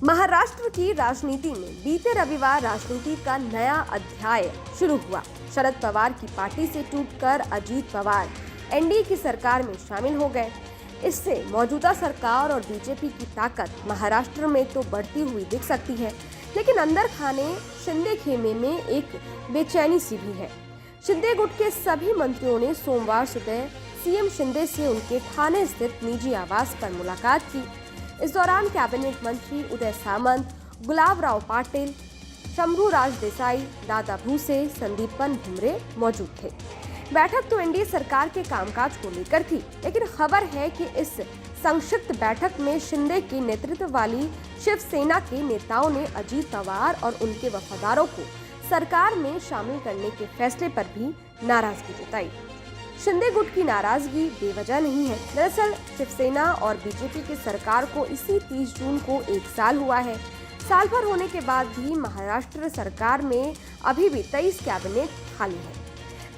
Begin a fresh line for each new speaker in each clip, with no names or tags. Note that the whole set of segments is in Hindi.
महाराष्ट्र की राजनीति में बीते रविवार राजनीति का नया अध्याय शुरू हुआ। शरद पवार की पार्टी से टूटकर अजीत पवार एनडीए की सरकार में शामिल हो गए। इससे मौजूदा सरकार और बीजेपी की ताकत महाराष्ट्र में तो बढ़ती हुई दिख सकती है, लेकिन अंदर खाने शिंदे खेमे में एक बेचैनी सी भी है। शिंदे गुट के सभी मंत्रियों ने सोमवार सुबह सीएम शिंदे से उनके ठाणे स्थित निजी आवास पर मुलाकात की। इस दौरान कैबिनेट मंत्री उदय सामंत, गुलाबराव पाटिल, शंभूराज देसाई, दादा भूसे, संदीपन भुमरे मौजूद थे। बैठक तो एनडीए सरकार के कामकाज को लेकर थी, लेकिन खबर है कि इस संक्षिप्त बैठक में शिंदे के नेतृत्व वाली शिवसेना के नेताओं ने अजीत पवार और उनके वफादारों को सरकार में शामिल करने के फैसले पर भी नाराजगी जताई। शिंदे गुट की नाराजगी बेवजह नहीं है। दरअसल शिवसेना और बीजेपी की सरकार को इसी 30 जून को 1 साल हुआ है। साल भर होने के बाद भी महाराष्ट्र सरकार में अभी भी 23 कैबिनेट खाली है।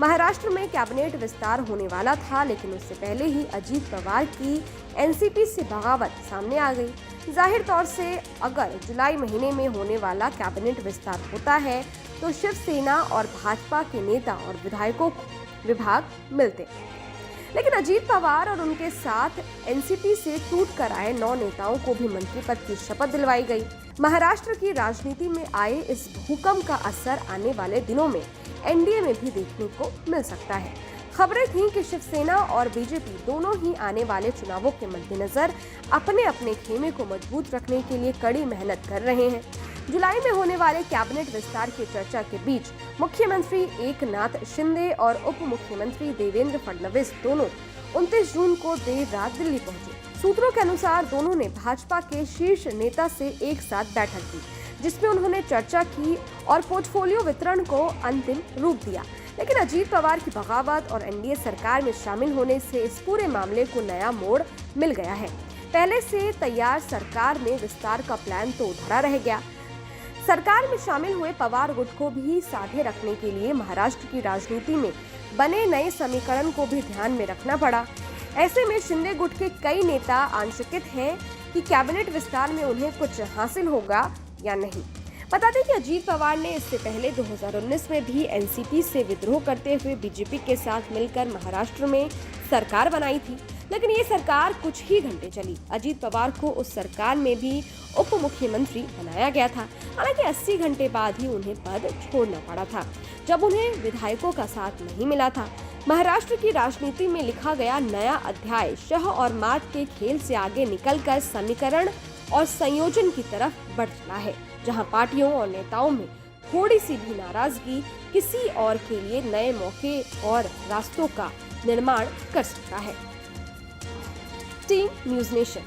महाराष्ट्र में कैबिनेट विस्तार होने वाला था, लेकिन उससे पहले ही अजीत पवार की एनसीपी से बगावत सामने आ गई। जाहिर तौर से अगर जुलाई महीने में होने वाला कैबिनेट विस्तार होता है तो शिवसेना और भाजपा के नेता और विधायकों को विभाग मिलते, लेकिन अजीत पवार और उनके साथ एनसीपी से टूट कर आए 9 नेताओं को भी मंत्री पद की शपथ दिलवाई गई। महाराष्ट्र की राजनीति में आए इस भूकंप का असर आने वाले दिनों में एनडीए में भी देखने को मिल सकता है। खबरें थीं कि शिवसेना और बीजेपी दोनों ही आने वाले चुनावों के मद्देनजर अपने अपने खेमे को मजबूत रखने के लिए कड़ी मेहनत कर रहे हैं। जुलाई में होने वाले कैबिनेट विस्तार की चर्चा के बीच मुख्यमंत्री एकनाथ शिंदे और उप मुख्यमंत्री देवेंद्र फडणवीस दोनों 29 जून को देर रात दिल्ली पहुंचे। सूत्रों के अनुसार दोनों ने भाजपा के शीर्ष नेता से एक साथ बैठक की, जिसमें उन्होंने चर्चा की और पोर्टफोलियो वितरण को अंतिम रूप दिया। लेकिन अजीत पवार की बगावत और एनडीए सरकार में शामिल होने से इस पूरे मामले को नया मोड़ मिल गया है। पहले से तैयार सरकार में विस्तार का प्लान तो धरा रह गया। सरकार में शामिल हुए पवार गुट को भी साधे रखने के लिए महाराष्ट्र की राजनीति में बने नए समीकरण को भी ध्यान में रखना पड़ा। ऐसे में शिंदे गुट के कई नेता आशंकित हैं कि कैबिनेट विस्तार में उन्हें कुछ हासिल होगा या नहीं। बता दें कि अजीत पवार ने इससे पहले 2019 में भी एनसीपी से विद्रोह करते हुए बीजेपी के साथ मिलकर महाराष्ट्र में सरकार बनाई थी, लेकिन ये सरकार कुछ ही घंटे चली। अजीत पवार को उस सरकार में भी उप मुख्यमंत्री बनाया गया था। हालांकि 80 घंटे बाद ही उन्हें पद छोड़ना पड़ा था, जब उन्हें विधायकों का साथ नहीं मिला था। महाराष्ट्र की राजनीति में लिखा गया नया अध्याय शह और मात के खेल से आगे निकलकर समीकरण और संयोजन की तरफ बढ़ चला है, जहां पार्टियों और नेताओं में थोड़ी सी भी नाराजगी किसी और के लिए नए मौके और रास्तों का निर्माण कर सकता है। Team news nation.